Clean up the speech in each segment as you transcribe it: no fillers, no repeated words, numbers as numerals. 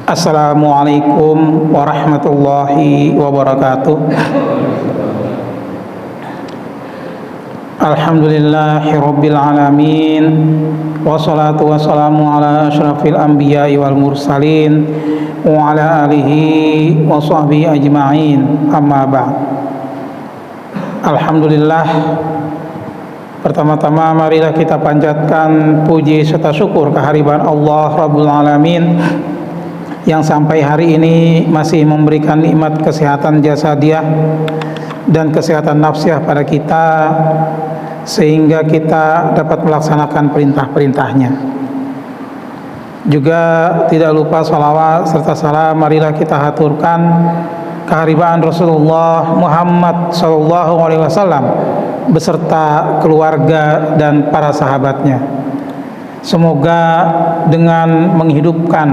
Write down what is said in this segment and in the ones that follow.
Assalamualaikum warahmatullahi wabarakatuh. Alhamdulillahirabbil alamin. Wassalatu wassalamu ala asyrafil anbiya'i wal mursalin wa ala alihi wa sahbihi ajma'in. Amma ba'd. Alhamdulillah. Pertama-tama marilah kita panjatkan puji serta syukur kehadiran Allah Rabbul Alamin yang sampai hari ini masih memberikan nikmat kesehatan jasadiah dan kesehatan nafsiah pada kita, sehingga kita dapat melaksanakan perintah-perintahnya. Juga tidak lupa salawat serta salam marilah kita haturkan kehadiran Rasulullah Muhammad SAW beserta keluarga dan para sahabatnya. Semoga dengan menghidupkan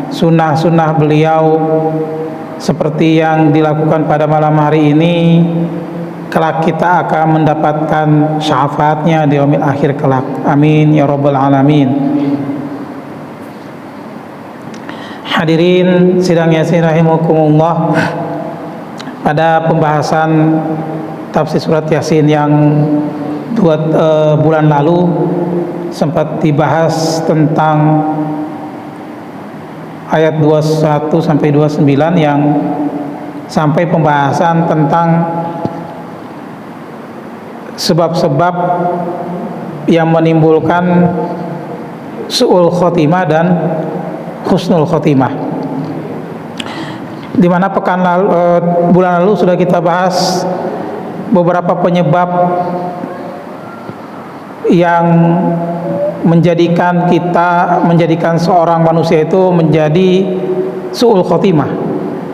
sunnah-sunnah beliau seperti yang dilakukan pada malam hari ini, kelak kita akan mendapatkan syafaatnya di yaumil akhir kelak. Amin ya rabbal alamin. Hadirin sidang Yasin rahimakumullah, pada pembahasan tafsir surat Yasin yang bulan lalu sempat dibahas tentang ayat 21 sampai 29 yang sampai pembahasan tentang sebab-sebab yang menimbulkan su'ul khotimah dan husnul khotimah, di mana bulan lalu sudah kita bahas beberapa penyebab yang menjadikan seorang manusia itu menjadi su'ul khotimah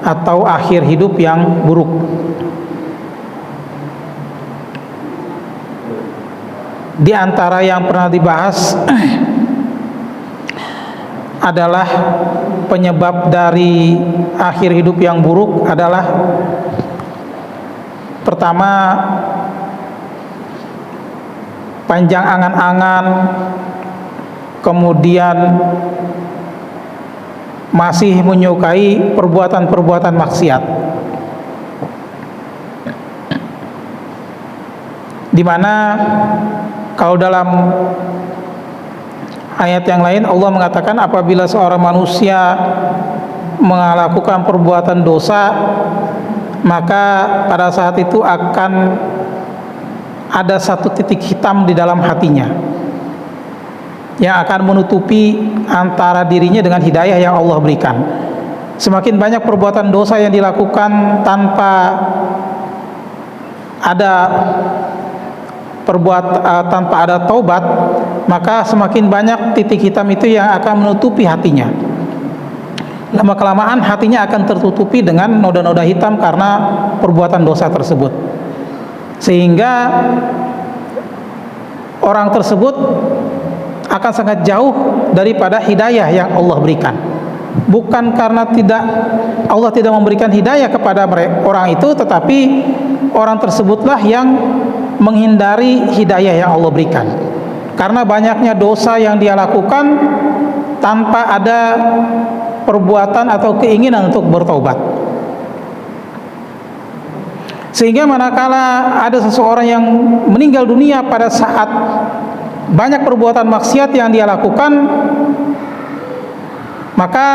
atau akhir hidup yang buruk. Di antara yang pernah dibahas adalah penyebab dari akhir hidup yang buruk adalah pertama, panjang angan-angan, kemudian masih menyukai perbuatan-perbuatan maksiat, di mana kalau dalam ayat yang lain Allah mengatakan apabila seorang manusia melakukan perbuatan dosa, maka pada saat itu akan ada satu titik hitam di dalam hatinya yang akan menutupi antara dirinya dengan hidayah yang Allah berikan. Semakin banyak perbuatan dosa yang dilakukan tanpa ada taubat, maka semakin banyak titik hitam itu yang akan menutupi hatinya. Lama-kelamaan hatinya akan tertutupi dengan noda-noda hitam karena perbuatan dosa tersebut, sehingga orang tersebut akan sangat jauh daripada hidayah yang Allah berikan. Bukan karena Allah tidak memberikan hidayah kepada orang itu, tetapi orang tersebutlah yang menghindari hidayah yang Allah berikan, karena banyaknya dosa yang dia lakukan tanpa ada perbuatan atau keinginan untuk bertaubat. Sehingga manakala ada seseorang yang meninggal dunia pada saat banyak perbuatan maksiat yang dia lakukan, maka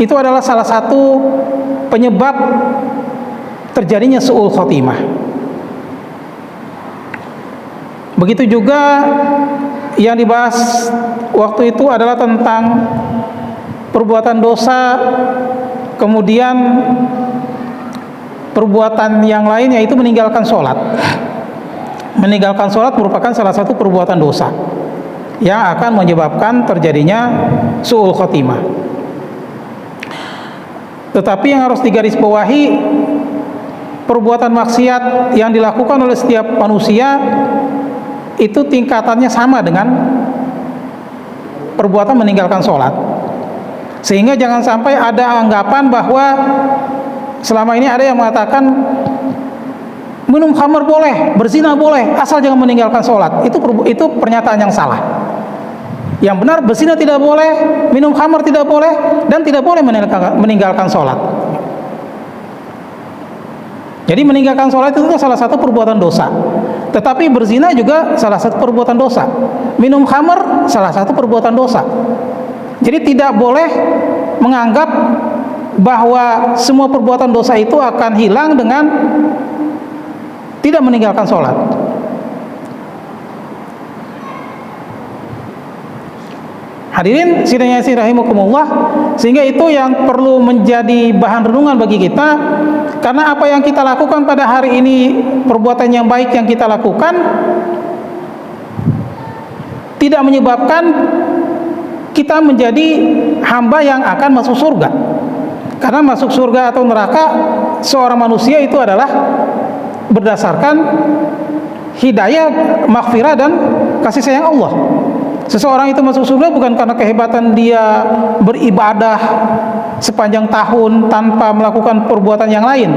itu adalah salah satu penyebab terjadinya su'ul khotimah. Begitu juga yang dibahas waktu itu adalah tentang perbuatan dosa, kemudian perbuatan yang lain, yaitu meninggalkan sholat. Meninggalkan sholat merupakan salah satu perbuatan dosa yang akan menyebabkan terjadinya su'ul khotimah. Tetapi yang harus digarisbawahi, perbuatan maksiat yang dilakukan oleh setiap manusia itu tingkatannya sama dengan perbuatan meninggalkan sholat. Sehingga jangan sampai ada anggapan bahwa selama ini ada yang mengatakan minum khamar boleh, berzina boleh, asal jangan meninggalkan sholat. Itu pernyataan yang salah. Yang benar berzina tidak boleh, minum khamar tidak boleh, dan tidak boleh meninggalkan sholat. Jadi meninggalkan sholat itu salah satu perbuatan dosa. Tetapi berzina juga salah satu perbuatan dosa. Minum khamar salah satu perbuatan dosa. Jadi tidak boleh menganggap bahwa semua perbuatan dosa itu akan hilang dengan tidak meninggalkan sholat. Hadirin sidang yang rahimakumullah, sehingga itu yang perlu menjadi bahan renungan bagi kita, karena apa yang kita lakukan pada hari ini, perbuatan yang baik yang kita lakukan tidak menyebabkan kita menjadi hamba yang akan masuk surga. Karena masuk surga atau neraka seorang manusia itu adalah berdasarkan hidayah, maghfirah, dan kasih sayang Allah. Seseorang itu masuk surga bukan karena kehebatan dia beribadah sepanjang tahun tanpa melakukan perbuatan yang lain,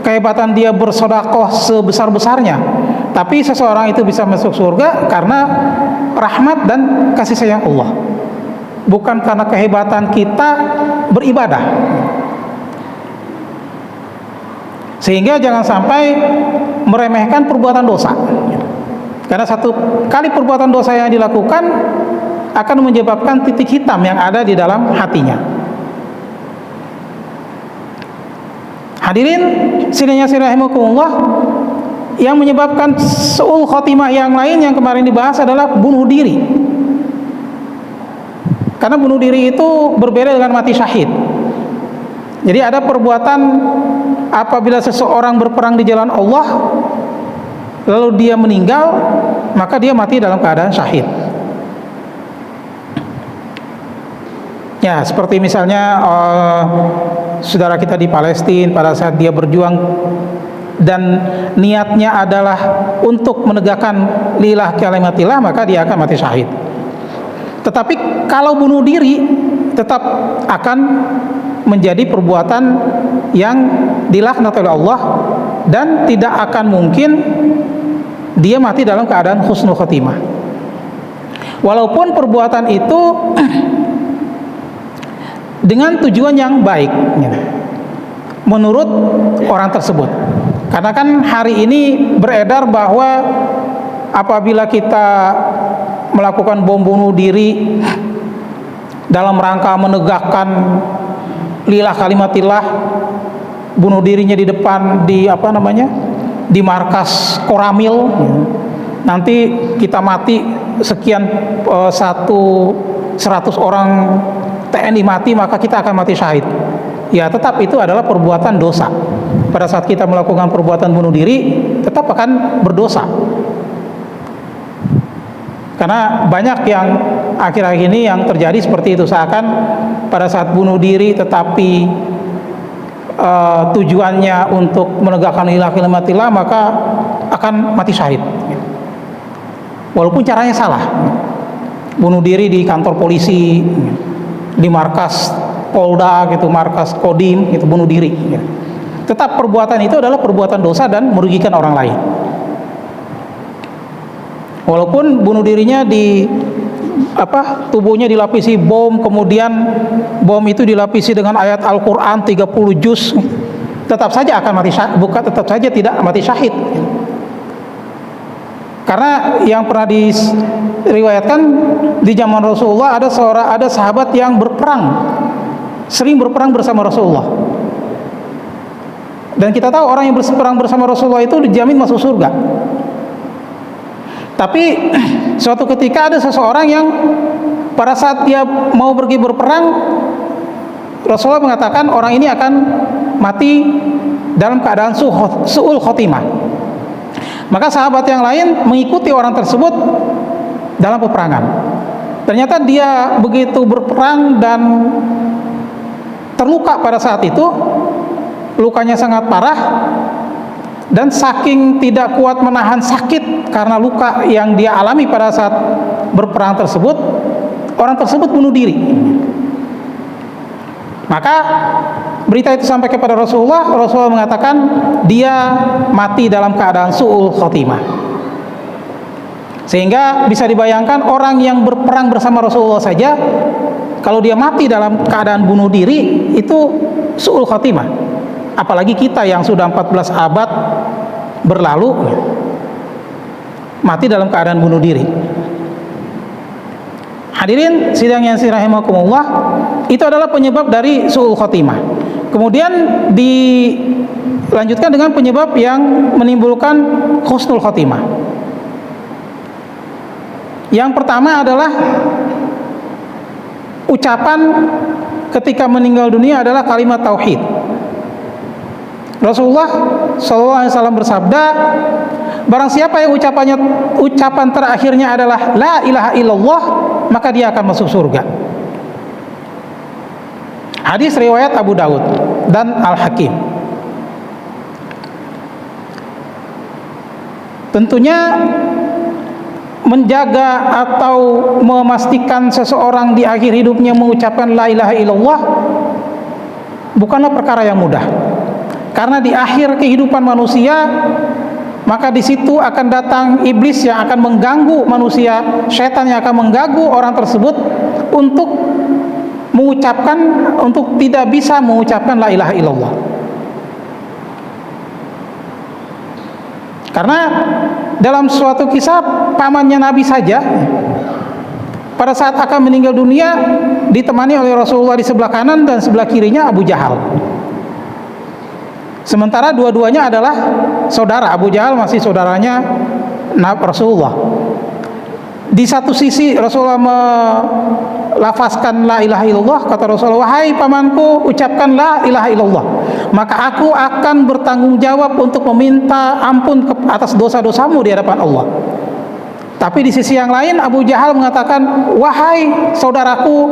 kehebatan dia bersedekah sebesar-besarnya, tapi seseorang itu bisa masuk surga karena rahmat dan kasih sayang Allah, bukan karena kehebatan kita beribadah. Sehingga jangan sampai meremehkan perbuatan dosa, karena satu kali perbuatan dosa yang dilakukan akan menyebabkan titik hitam yang ada di dalam hatinya. Hadirin sidang rahimakumullah, yang menyebabkan su'ul khotimah yang lain yang kemarin dibahas adalah bunuh diri. Karena bunuh diri itu berbeda dengan mati syahid. Jadi ada perbuatan apabila seseorang berperang di jalan Allah lalu dia meninggal, maka dia mati dalam keadaan syahid. Ya, seperti misalnya saudara kita di Palestina pada saat dia berjuang dan niatnya adalah untuk menegakkan lillah kalimatillah, maka dia akan mati syahid. Tetapi kalau bunuh diri tetap akan menjadi perbuatan yang dilaknat oleh Allah, dan tidak akan mungkin dia mati dalam keadaan husnul khotimah. Walaupun perbuatan itu dengan tujuan yang baik menurut orang tersebut. Karena kan hari ini beredar bahwa apabila kita melakukan bom bunuh diri dalam rangka menegakkan lillah kalimatillah, bunuh dirinya di depan di markas Koramil, nanti kita mati sekian 100 orang TNI mati, maka kita akan mati syahid. Ya, tetap itu adalah perbuatan dosa. Pada saat kita melakukan perbuatan bunuh diri, tetap akan berdosa. Karena banyak yang akhir-akhir ini yang terjadi seperti itu, seakan pada saat bunuh diri tetapi tujuannya untuk menegakkan lillah kalimatillah, maka akan mati syahid. Walaupun caranya salah. Bunuh diri di kantor polisi, di markas Polda gitu, markas Kodim gitu, bunuh diri. Tetap perbuatan itu adalah perbuatan dosa dan merugikan orang lain. Walaupun bunuh dirinya tubuhnya dilapisi bom, kemudian bom itu dilapisi dengan ayat Al-Quran 30 juz, tetap saja akan mati syahid, tetap saja tidak mati syahid. Karena yang pernah diriwayatkan di zaman Rasulullah ada sahabat yang sering berperang bersama Rasulullah. Dan kita tahu orang yang berperang bersama Rasulullah itu dijamin masuk surga. Tapi suatu ketika ada seseorang yang pada saat dia mau pergi berperang, Rasulullah mengatakan orang ini akan mati dalam keadaan su'ul khotimah. Maka sahabat yang lain mengikuti orang tersebut dalam peperangan. Ternyata dia begitu berperang dan terluka pada saat itu, lukanya sangat parah, dan saking tidak kuat menahan sakit karena luka yang dia alami pada saat berperang tersebut, orang tersebut bunuh diri. Maka berita itu sampai kepada Rasulullah mengatakan dia mati dalam keadaan su'ul khotimah. Sehingga bisa dibayangkan orang yang berperang bersama Rasulullah saja, kalau dia mati dalam keadaan bunuh diri, itu su'ul khotimah. Apalagi kita yang sudah 14 abad berlalu, mati dalam keadaan bunuh diri. Hadirin sidang yang rahimakumullah, itu adalah penyebab dari su'ul khotimah. Kemudian dilanjutkan dengan penyebab yang menimbulkan husnul khotimah. Yang pertama adalah ucapan ketika meninggal dunia adalah kalimat tauhid. Rasulullah SAW bersabda, barang siapa yang ucapan terakhirnya adalah la ilaha illallah, maka dia akan masuk surga. Hadis riwayat Abu Daud dan Al-Hakim. Tentunya menjaga atau memastikan seseorang di akhir hidupnya mengucapkan la ilaha illallah bukanlah perkara yang mudah. Karena di akhir kehidupan manusia, maka di situ akan datang iblis yang akan mengganggu manusia, setan yang akan mengganggu orang tersebut untuk tidak bisa mengucapkan la ilaha illallah. Karena dalam suatu kisah, pamannya Nabi saja pada saat akan meninggal dunia ditemani oleh Rasulullah di sebelah kanan dan sebelah kirinya Abu Jahal. Sementara dua-duanya adalah saudara. Abu Jahal masih saudaranya Rasulullah. Di satu sisi Rasulullah melafazkan la ilaha illallah, kata Rasulullah, wahai pamanku, ucapkan la ilaha illallah, maka aku akan bertanggung jawab untuk meminta ampun atas dosa-dosamu di hadapan Allah. Tapi di sisi yang lain Abu Jahal mengatakan, wahai saudaraku,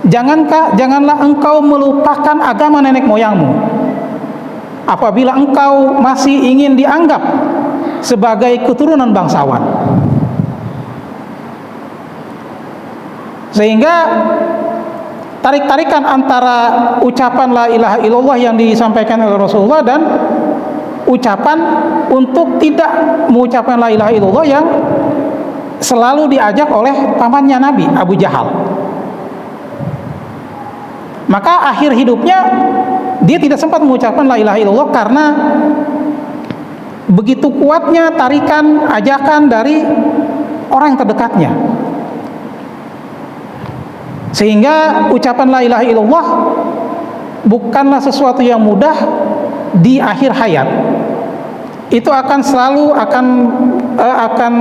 janganlah engkau melupakan agama nenek moyangmu apabila engkau masih ingin dianggap sebagai keturunan bangsawan. Sehingga tarik-tarikan antara ucapan la ilaha illallah yang disampaikan oleh Rasulullah dan ucapan untuk tidak mengucapkan la ilaha illallah yang selalu diajak oleh pamannya Nabi, Abu Jahal. Maka akhir hidupnya dia tidak sempat mengucapkan la ilaha illallah karena begitu kuatnya tarikan ajakan dari orang yang terdekatnya. Sehingga ucapan la ilaha illallah bukanlah sesuatu yang mudah di akhir hayat. Itu akan selalu akan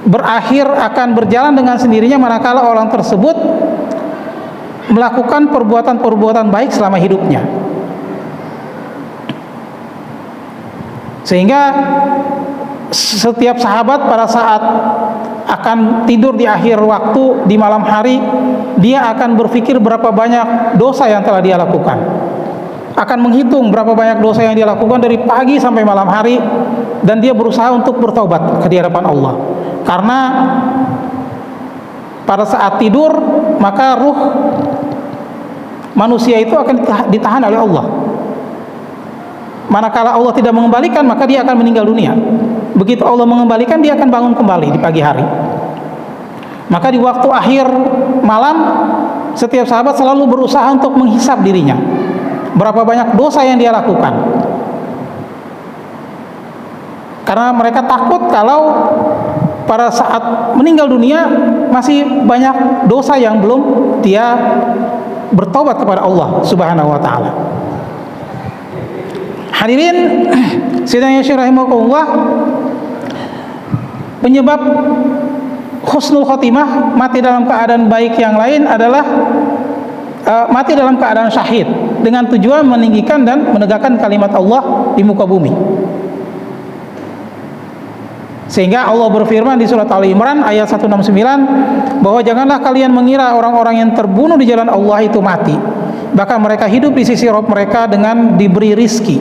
berakhir, akan berjalan dengan sendirinya manakala orang tersebut melakukan perbuatan-perbuatan baik selama hidupnya. Sehingga setiap sahabat pada saat akan tidur di akhir waktu di malam hari, dia akan berpikir berapa banyak dosa yang telah dia lakukan, akan menghitung berapa banyak dosa yang dia lakukan dari pagi sampai malam hari, dan dia berusaha untuk bertaubat ke hadapan Allah. Karena pada saat tidur maka ruh manusia itu akan ditahan oleh Allah. Manakala Allah tidak mengembalikan, maka dia akan meninggal dunia. Begitu Allah mengembalikan, dia akan bangun kembali di pagi hari. Maka di waktu akhir malam, setiap sahabat selalu berusaha untuk menghisap dirinya, berapa banyak dosa yang dia lakukan. Karena mereka takut kalau pada saat meninggal dunia masih banyak dosa yang belum dia bertobat kepada Allah Subhanahu wa taala. Hadirin sidang yang rahimakumullah, penyebab husnul khotimah, mati dalam keadaan baik yang lain adalah mati dalam keadaan syahid dengan tujuan meninggikan dan menegakkan kalimat Allah di muka bumi. Sehingga Allah berfirman di surat Al-Imran ayat 169 bahwa janganlah kalian mengira orang-orang yang terbunuh di jalan Allah itu mati, bahkan mereka hidup di sisi Rabb mereka dengan diberi rizki.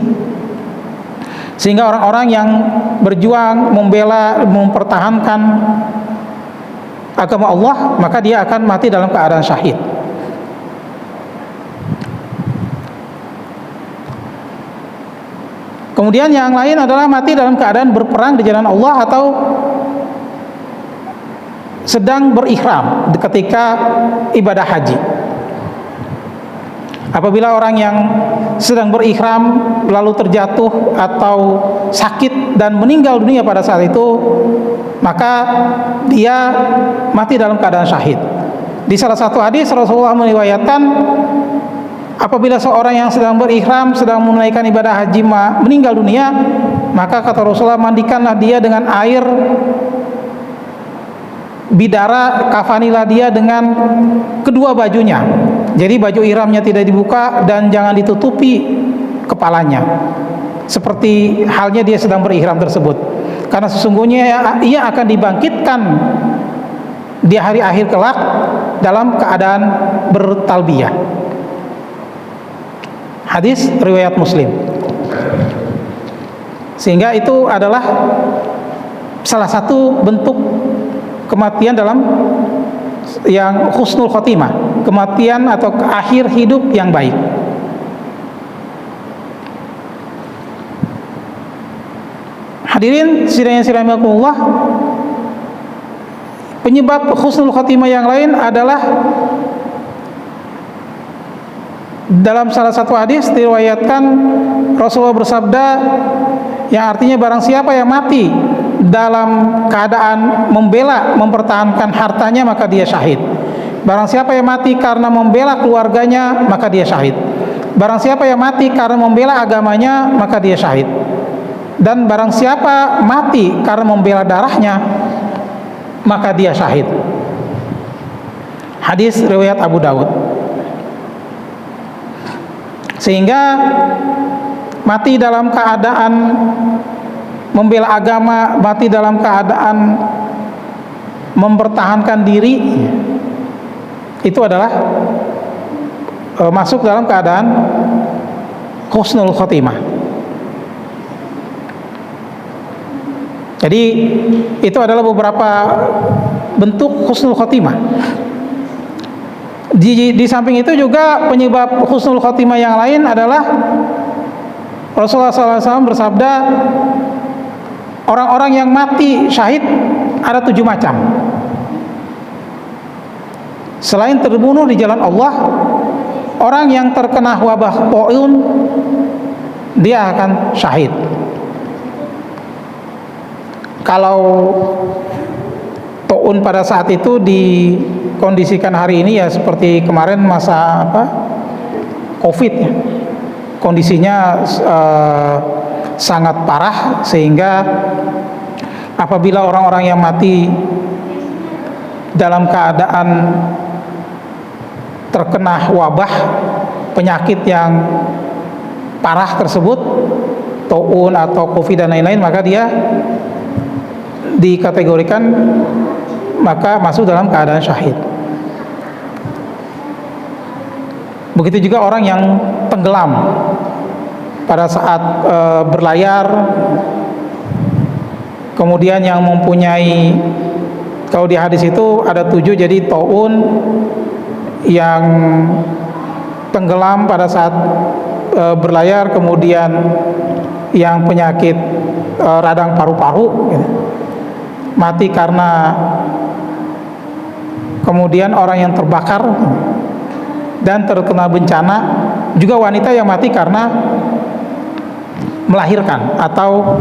Sehingga orang-orang yang berjuang membela, mempertahankan agama Allah, maka dia akan mati dalam keadaan syahid. Kemudian yang lain adalah mati dalam keadaan berperang di jalan Allah atau sedang berihram ketika ibadah haji. Apabila orang yang sedang berihram lalu terjatuh atau sakit dan meninggal dunia pada saat itu, maka dia mati dalam keadaan syahid. Di salah satu hadis Rasulullah meriwayatkan, apabila seorang yang sedang berihram, sedang menunaikan ibadah haji meninggal dunia, maka kata Rasulullah, mandikanlah dia dengan air bidara, kafanilah dia dengan kedua bajunya. Jadi baju ihramnya tidak dibuka dan jangan ditutupi kepalanya, seperti halnya dia sedang berihram tersebut. Karena sesungguhnya ia akan dibangkitkan di hari akhir kelak dalam keadaan bertalbiyah. Hadis riwayat Muslim. Sehingga itu adalah salah satu bentuk kematian dalam yang husnul khotimah, kematian atau akhir hidup yang baik. Hadirin sidang yang rahimakumullah, penyebab husnul khotimah yang lain adalah dalam salah satu hadis diriwayatkan Rasulullah bersabda, yang artinya barang siapa yang mati dalam keadaan membela, mempertahankan hartanya, maka dia syahid. Barang siapa yang mati karena membela keluarganya, maka dia syahid. Barang siapa yang mati karena membela agamanya, maka dia syahid. Dan barang siapa mati karena membela darahnya, maka dia syahid. Hadis riwayat Abu Dawud. Sehingga mati dalam keadaan membela agama, mati dalam keadaan mempertahankan diri, itu adalah masuk dalam keadaan husnul khotimah. Jadi itu adalah beberapa bentuk husnul khotimah. Di samping itu juga penyebab husnul khotimah yang lain adalah Rasulullah SAW bersabda, orang-orang yang mati syahid ada 7 macam. Selain terbunuh di jalan Allah, orang yang terkena wabah ta'un, dia akan syahid. Kalau ta'un pada saat itu dikondisikan hari ini ya seperti kemarin masa Covid ya. Kondisinya sangat parah, sehingga apabila orang-orang yang mati dalam keadaan terkena wabah penyakit yang parah tersebut, ta'un atau Covid dan lain-lain, maka dia dikategorikan maka masuk dalam keadaan syahid. Begitu juga orang yang tenggelam pada saat berlayar, kemudian yang mempunyai, kalau di hadis itu ada 7, jadi ta'un, yang tenggelam pada saat berlayar, kemudian yang penyakit radang paru-paru gitu, mati karena, kemudian orang yang terbakar dan terkena bencana, juga wanita yang mati karena melahirkan, atau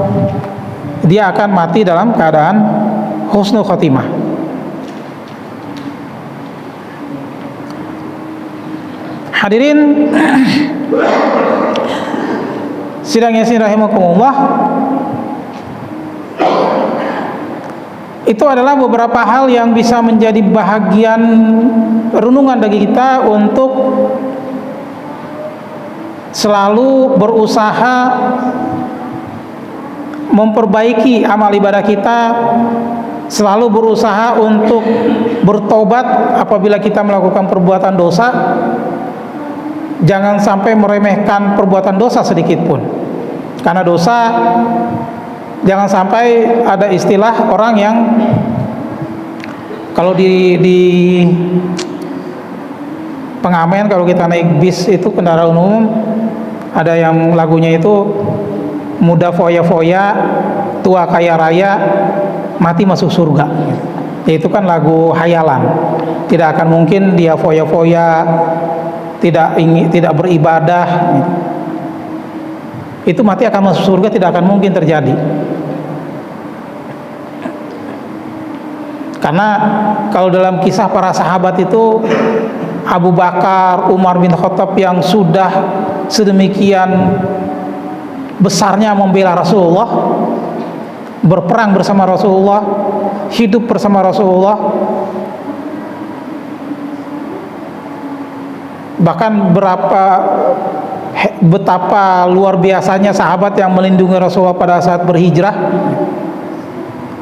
dia akan mati dalam keadaan husnul khotimah. Hadirin sidang yasin rahimakumullah, itu adalah beberapa hal yang bisa menjadi bahagian renungan bagi kita untuk selalu berusaha memperbaiki amal ibadah kita, selalu berusaha untuk bertobat apabila kita melakukan perbuatan dosa. Jangan sampai meremehkan perbuatan dosa sedikit pun, karena dosa, jangan sampai ada istilah orang yang kalau di pengamen, kalau kita naik bis itu kendaraan umum, ada yang lagunya itu muda foya-foya, tua kaya raya, mati masuk surga. Itu kan lagu hayalan. Tidak akan mungkin dia foya-foya, tidak beribadah, itu mati akan masuk surga, tidak akan mungkin terjadi. Karena kalau dalam kisah para sahabat itu, Abu Bakar, Umar bin Khattab yang sudah sedemikian besarnya membela Rasulullah, berperang bersama Rasulullah, hidup bersama Rasulullah, bahkan betapa luar biasanya sahabat yang melindungi Rasulullah pada saat berhijrah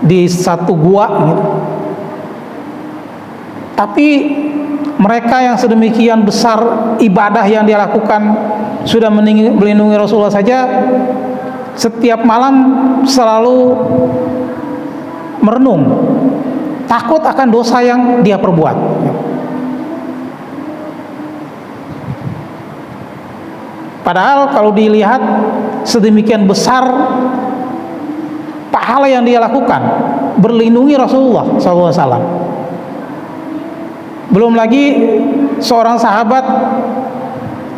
di satu gua gitu. Tapi mereka yang sedemikian besar ibadah yang dia lakukan, sudah melindungi Rasulullah saja, setiap malam selalu merenung, takut akan dosa yang dia perbuat. Padahal kalau dilihat sedemikian besar pahala yang dia lakukan, berlindungi Rasulullah SAW. Belum lagi seorang sahabat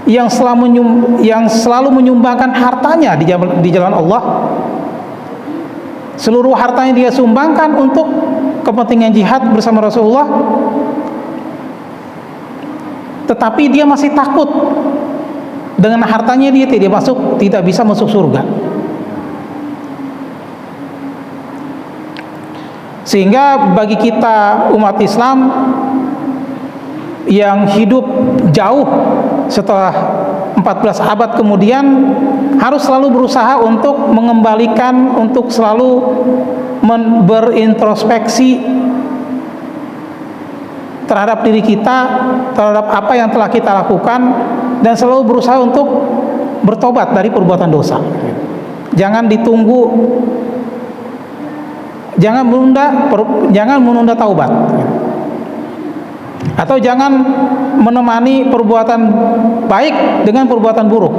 yang selalu menyumbangkan hartanya di jalan Allah. Seluruh hartanya dia sumbangkan untuk kepentingan jihad bersama Rasulullah. Tetapi dia masih takut dengan hartanya dia tidak bisa masuk surga. Sehingga bagi kita umat Islam yang hidup jauh setelah 14 abad kemudian, harus selalu berusaha untuk mengembalikan, untuk selalu berintrospeksi terhadap diri kita, terhadap apa yang telah kita lakukan, dan selalu berusaha untuk bertobat dari perbuatan dosa. Jangan ditunggu, jangan menunda taubat, atau jangan menemani perbuatan baik dengan perbuatan buruk.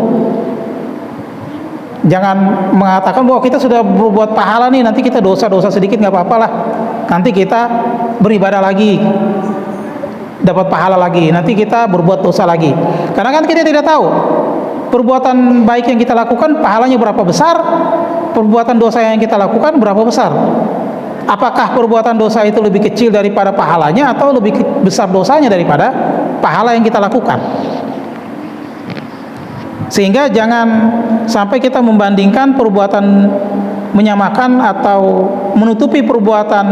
Jangan mengatakan bahwa kita sudah berbuat pahala nih, nanti kita dosa sedikit nggak apa-apa lah, nanti kita beribadah lagi dapat pahala lagi, nanti kita berbuat dosa lagi. Karena kan kita tidak tahu perbuatan baik yang kita lakukan pahalanya berapa besar, perbuatan dosa yang kita lakukan berapa besar. Apakah perbuatan dosa itu lebih kecil daripada pahalanya, atau lebih besar dosanya daripada pahala yang kita lakukan? Sehingga jangan sampai kita membandingkan perbuatan, menyamakan atau menutupi perbuatan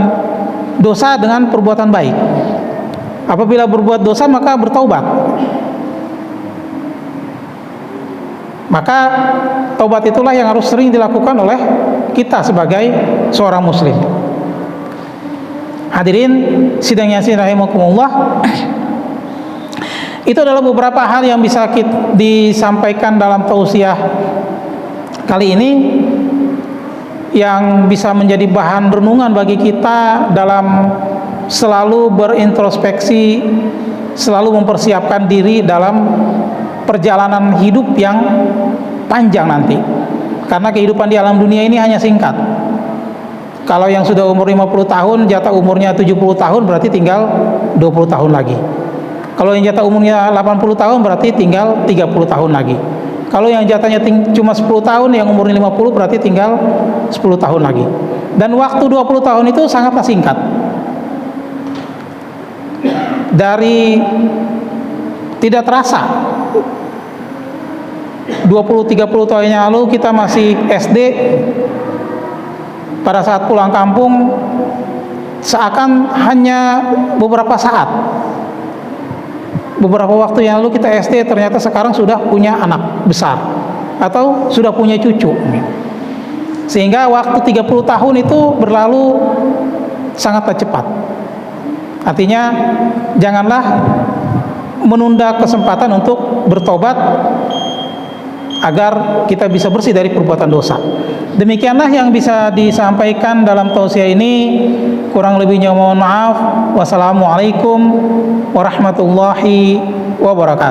dosa dengan perbuatan baik. Apabila berbuat dosa maka bertaubat. Maka taubat itulah yang harus sering dilakukan oleh kita sebagai seorang muslim. Hadirin sidang Yasin rahimakumullah, itu adalah beberapa hal yang bisa disampaikan dalam tausiah kali ini, yang bisa menjadi bahan renungan bagi kita dalam selalu berintrospeksi, selalu mempersiapkan diri dalam perjalanan hidup yang panjang nanti. Karena kehidupan di alam dunia ini hanya singkat. Kalau yang sudah umur 50 tahun, jatah umurnya 70 tahun, berarti tinggal 20 tahun lagi. Kalau yang jatah umurnya 80 tahun, berarti tinggal 30 tahun lagi. Kalau yang jatahnya cuma 10 tahun, yang umurnya 50, berarti tinggal 10 tahun lagi. Dan waktu 20 tahun itu sangatlah singkat. Dari tidak terasa 20-30 tahun yang lalu kita masih SD, pada saat pulang kampung seakan hanya beberapa saat, beberapa waktu yang lalu kita SD, ternyata sekarang sudah punya anak besar atau sudah punya cucu. Sehingga waktu 30 tahun itu berlalu sangatlah cepat. Artinya janganlah menunda kesempatan untuk bertobat agar kita bisa bersih dari perbuatan dosa. Demikianlah yang bisa disampaikan dalam tausiah ini. Kurang lebihnya mohon maaf. Wassalamualaikum warahmatullahi wabarakatuh.